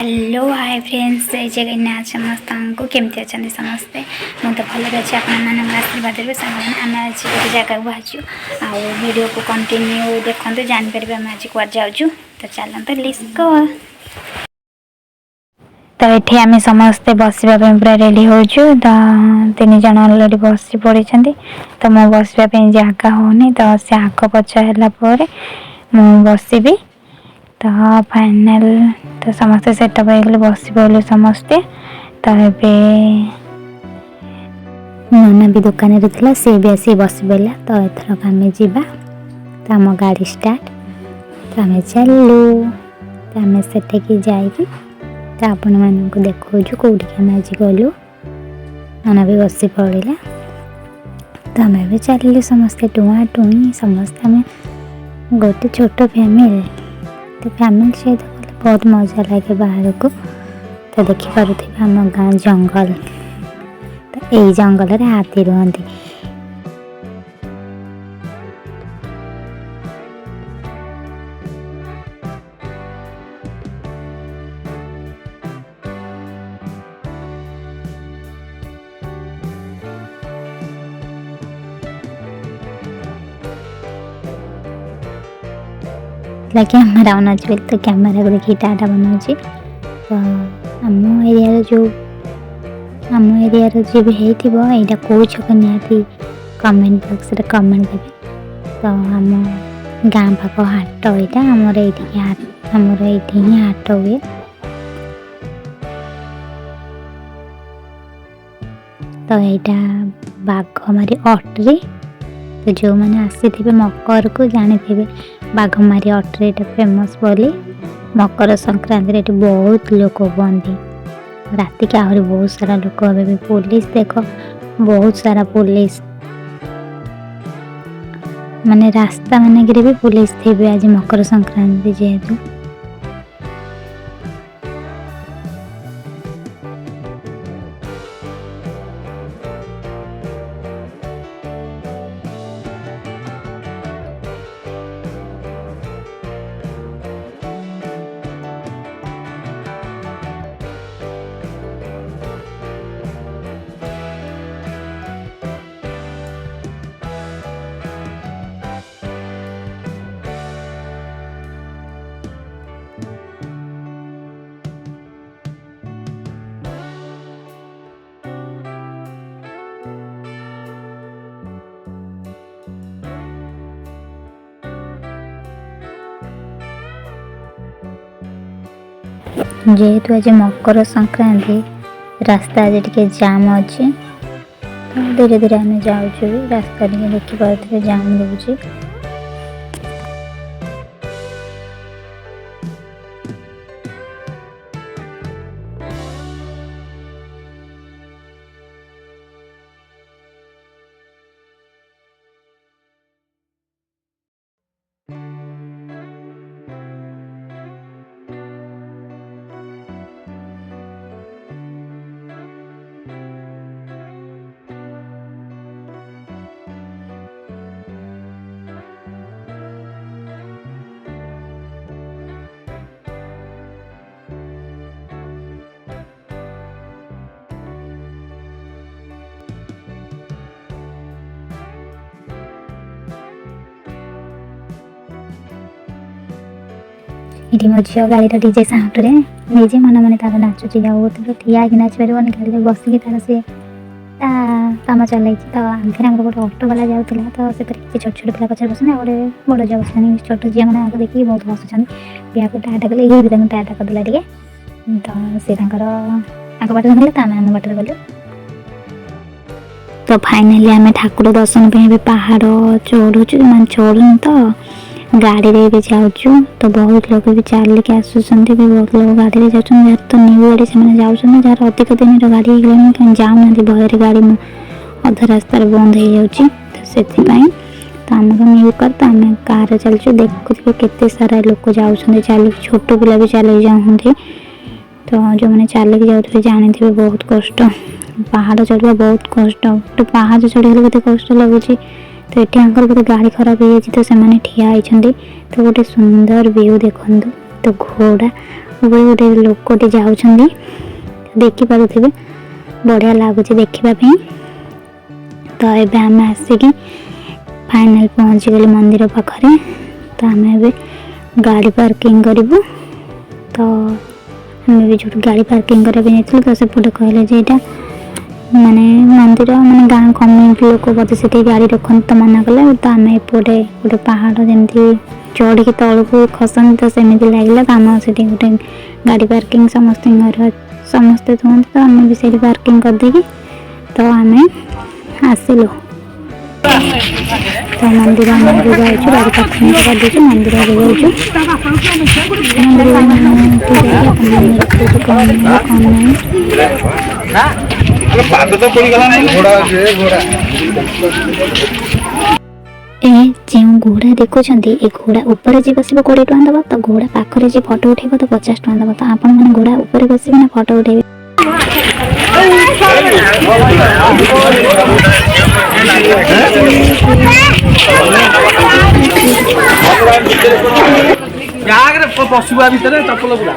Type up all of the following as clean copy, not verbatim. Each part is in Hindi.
हेलो हाय फ्रेंड्स, जय जगन्नाथ समस्त को केमती अच्छा समस्ते मुझे भल अच्छे आपण आशीर्वाद सामने आम आज गोटे जगह बाहर वीडियो को कंटिन्यू देखते जापर आम आज कुआ जाऊँ। तो चलते लेट्स गो। तो ये आम समस्ते बसवा पूरा रेडी हो तीन जन अलरेडी बसी पड़ी। तो मो बसवाई जगह होनी तो से आग पछ है बसबी। तो फाइनल तो समस्ते सेटअप हो बस पड़े समस्ते। तो नना भी दुकान रे थिला से भी आसी बस पड़ा। तो एथर आम जावा। तो आम गाड़ी स्टार्ट। तो आम चलू। तो आम से जाइए तो आपण मानक देखो कौटी आम आज गलु। नना भी बसी पड़ा। तो आम भी चलू समस्ते टुआ टुई समस्ते आम गोटे छोट फैमिली। तो फैमिली सहित गले बहुत मजा लगे बाहर को। तो देखिपुर आम गाँ जंगल। तो यही जंगल रे हाथी रुहती। कैमेरा बना तो कैमेरा को देखिए टाटा बना। तो आम एरिया जो भी होता कौ छक निहाती कमेंट बॉक्स रे कमेंट देवे। तो आम गाँ पाख हाट यहाँ आमर ये हाट हुए। तो यहाँ बाघमारी अट्री। तो जो मैंने आसी मकर को जानी बाघमारी अट्री फेमस बोली। मकर संक्रांति बहुत लोग बंदी राति के आहरी बहुत सारा लोग हे। पुलिस देख बहुत सारा पुलिस माने रास्ता मानक भी पुलिस थे आज मकर संक्रांति जेहेतु। जेहेतु आज मकर संक्रांति रास्ता आज टे जाम अच्छे। तो धीरे धीरे आम जाऊँ रास्ता देखिए जाम दूसरी। ये मो झील गाड़ी डीजे साउंड रे निजे मन मन तार नाचुची जाऊ। तो ठिया कि नाच पार गाड़ी बसिक तार से कम चल। तो आगे आम गोटे ऑटो वाला जाऊला। तो से छोट छोट पिला पचार बस गोटे बड़ जाऊँ छोट झील मैंने देखिए बहुत हसुँच पिया को टाटा कले ये भी टाटा करदेला टे। तो सी बाट गले तो आम बाटर गलु। तो फाइनाली आम ठाकुर दर्शन पे पहाड़ चढ़ू चढ़ू तो गाड़ी रे भी जाऊँ। तो बहुत लोग भी चलिक आसुँच भी बहुत लोग गाड़ी रे जाऊँ। जहाँ तो न्यू गाड़ी से जाऊँ जार अधिक दिन गाड़ी कहीं जाऊना भयर गाड़ी अधा रास्ता बंद हो जाऊँगी। तो से तो आम न्यू कार तो आम कार चलचु देखु केते सारा लोग जाऊँ चलिक छोट पिला भी चलिक जाऊँगी। तो जो मैंने चलिक जाऊँ जानी थे बहुत कष्ट पहाड़ चढ़ा बहुत कष्ट। तो पहाड़ चढ़ी केते कष्ट लगुच। तो ये गोटे गाड़ी खराब हो तो से ठिया होती। तो गोटे सुंदर व्यू देखु। तो घोड़ा गोटे लोकटे जाऊँगी देखिपे बढ़िया लगुच देखापी। तो ये आम आसिक फाइनाल पहुँची गली मंदिर पाखे। तो आम ए गाड़ी पार्किंग करूँ। तो आम भी जो गाड़ी पार्किंग करने तो सेपटे कहले यहाँ माने मंदिर माने गाँव कम्युनिटी लोक बोधे से गाड़ी रखते तो मना कले। तो आम एपटे गोटे पहाड़ जमी चढ़ी तौक खसती तो सेमती लगे तो आम से गोटे गाड़ी पार्किंग समस्ते थोड़ी। तो आम भी से पार्किंग करदे तो आम आसिलु। तो मंदिर जाऊँ गाड़ी पार्किंग कर मंदिर जो घोड़ा देखुं ये घोड़ा ऊपर जी बस 20 टका दब। तो घोड़ा पाखे जी फटो उठे तो 50 टका दब। तो आपण मैंने घोड़ा ऊपर बसबे ना फटो उठे। पशुआ भितर चपल पूरा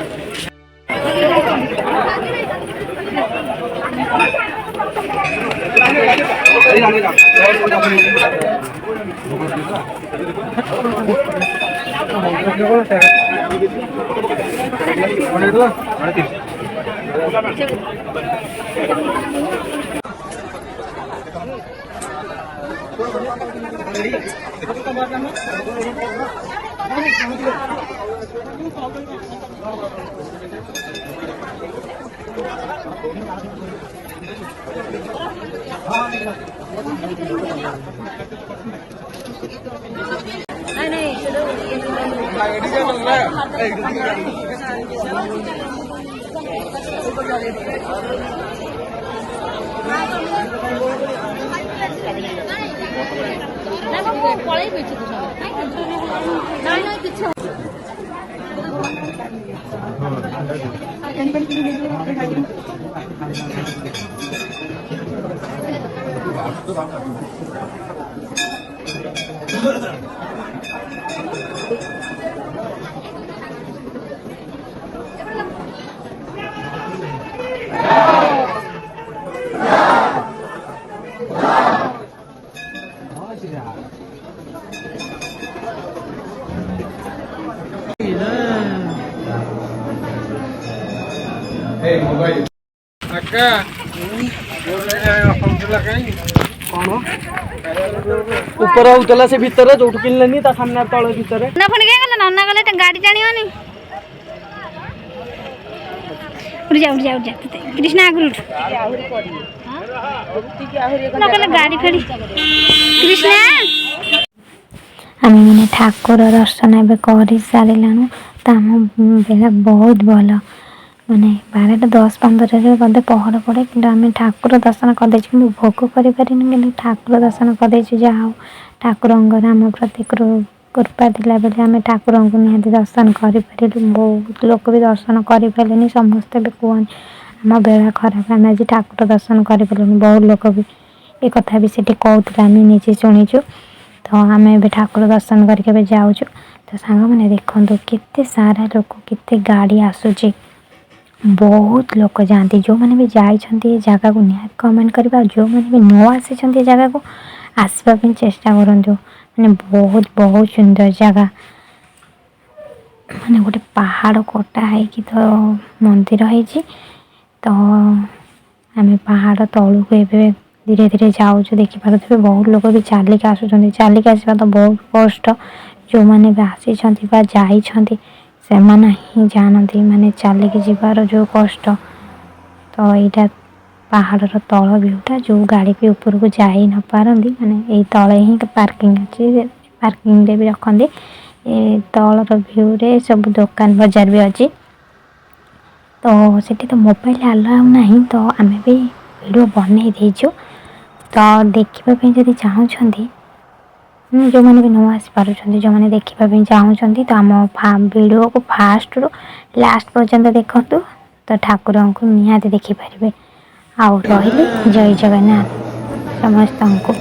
ऊपर होतला से भीतर जो किनलेनी ता सामने तळ भीतर ना फोन के गला नन्ना गले गाड़ी जानियोनी उड़ जा कृष्णा आगुर आहुरी पड़ी हां ओती आहुरी ना गले गाड़ी फेड़ी कृष्णा आम मैंने ठाकुर दर्शन ए कर सारे। तो आम बेला बहुत भल माने 12:10-15 बदे पहर पड़े कि आम ठाकुर दर्शन करदे भोग करें ठाकुर दर्शन करदे जहाँ ठाकुर आम प्रति कृपा थिला बेले आम ठाकुर को निहाती दर्शन कर बहुत लोक भी दर्शन कर पारे समस्ते भी कहते आम बेला खराब आम आज ठाकुर दर्शन कर बहुत लोक भी ये कथा भी सीठी कहते आम निजे शुणीचु। तो आम ए ठाकुर दर्शन करके जाऊँ। तो सांग मैंने देखो केते सारा लोक केते गाड़ी आसूची बहुत लोक जाती जो मैंने भी जाइए जगह को निहात कमेंट करवा जो मैंने भी न आसी जगह को आसवाई चेष्टा करूँ मैंने बहुत बहुत सुंदर जगह मैंने गोटे पहाड़ कटा है कि तो मंदिर है। तो आम पहाड़ तलू को धीरे धीरे जाऊँ देखिपे बहुत लोग भी चलिक चलिक आसवा तो बहुत कष्ट जो मैंने भी आसी जाइए से माने ही जानती माने चलिक जीवार जो कष्ट। तो यहाँ पहाड़ तल व्यूटा जो गाड़ी भी ऊपर को जा न पारती माने यही तले ही पार्किंग अच्छी पार्किंग रे भी रखती तलर व्यू रे सब दुकान बाजार भी अच्छी। तो सेठी तो मोबाइल अलाउ नहीं तो आम भी वीडियो बन देचु। तो देखा जब चाहूँगी जो मैंने भी न आसी पार्टी जो मैंने देखापी चाहूँगी तो आम वीडियो को फास्ट रु लास्ट पर्यंत देखु। तो ठाकुर को निहाती देखिपारे आउ रही जय जगन्नाथ समस्त को।